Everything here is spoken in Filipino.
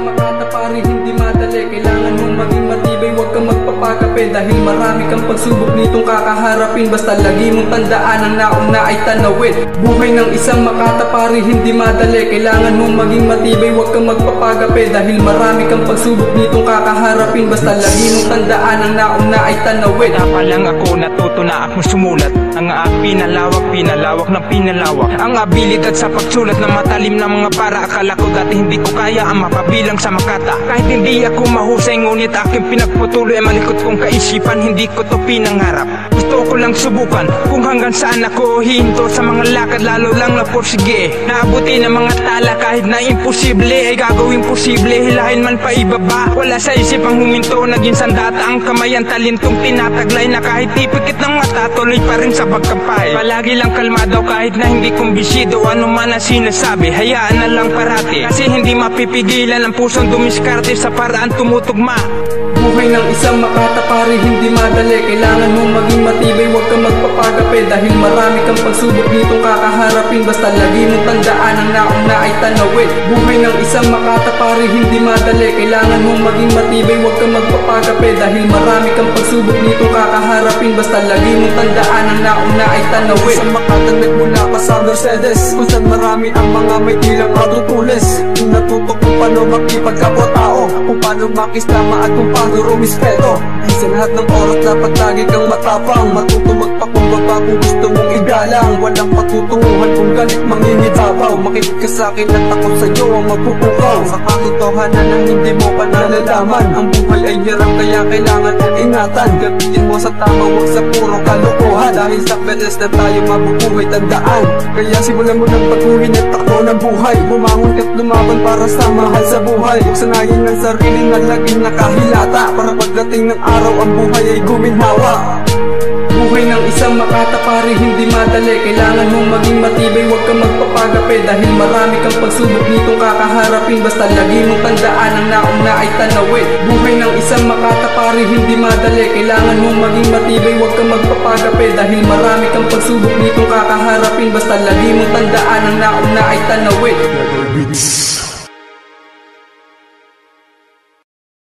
isang makatapari, hindi madali. Kailangan mong maging matibay, huwag kang magpapagape, dahil marami kang pagsubok nitong kakaharapin. Basta lagi mong tandaan, ang nauna ay tanawin. Buhay ng isang makatapari, hindi madali. Kailangan mong maging matibay, huwag kang magpapagape, dahil marami kang pagsubok nitong kakaharapin. Basta lagi mong tandaan, ang nauna ay tanawin. Kaya pa lang ako natuto na akong sumulat. Ang pinalawak ng pinalawak. Ang abilidad sa pagsulat ng matalim na mga para. Akala ko dati hindi ko kaya ang mapabilang sa makata. Kahit hindi ako mahusay, ngunit aking pinagpatuloy ang malikot kong kaisipan. Hindi ko to pinangarap, gusto ko lang subukan kung hanggang saan ako hihinto sa mga lakad. Lalo lang na porsige, naabuti ng mga tala. Kahit na imposible ay gagawing posible. Hilahin man pa ibaba, wala sa isip ang huminto. Naging sandata ang kamay, ang talentong tinataglay, na kahit tipikit ng mata, tuloy pa rin sa pagkampay. Palagi lang kalmado kahit na hindi kumbisido. Ano man ang sinasabi, hayaan na lang parati. Kasi hindi mapipigilan ang pusong dumiskarte sa paraan tumutugma. Buhay ng isang makatapari, hindi madali. Kailangan mong maging matibay, huwag kang magpapagape, dahil marami kang pagsubok nitong kakaharapin. Basta lagi mong tandaan, ang nauna ay tanawin. Buhay ng isang makatapari, hindi madali. Kailangan mong maging matibay, huwag kang magpapagape, dahil marami kang pagsubok nitong kakaharapin. Basta lagi mong tandaan, ang nauna ay tanawin. Isang makataglag mula pa sa Mercedes, kung saan marami ang mga may ilang matutulis. Natuto kung paano makipagkapwa-tao, kung paano makisama at kung paano rumispeto. Sa lahat ng oras dapat lagi kang matapang, matuto magpakumbaba kung gusto mong igalang. Walang patutunguhan kung galit mangingitabaw. Makinig ka sa'kin at ako sa'yo ang magpupukaw. Sa katotohanan ng hindi mo pa nalalaman, ang buhay ay hirap kaya kailangan mong ingatan. Gamitin mo sa tama, huwag sa puro kalokohan, dahil sa betes na tayo mabubuhay, tandaan. Kaya simulan mo ng patuhin at takbo ng buhay. Bumangon ka't lumaban para sa mahal sa buhay. Huwag sanayin ng sarili na laging nakahilata, para pagdating ng araw ang buhay ay guminhawa. Buhay ng isang makatapari, hindi madali. Kailangan mong maging matibay, huwag kang magpapagape, dahil marami kang pagsubok nitong kakaharapin. Basta lagi mong tandaan, ang nauna ay tanawin. Buhay ng isang makatapari, hindi madali. Kailangan mong maging matibay, huwag kang magpapagape, dahil marami kang pagsubok nitong kakaharapin. Basta lagi mong tandaan, ang nauna ay tanawin.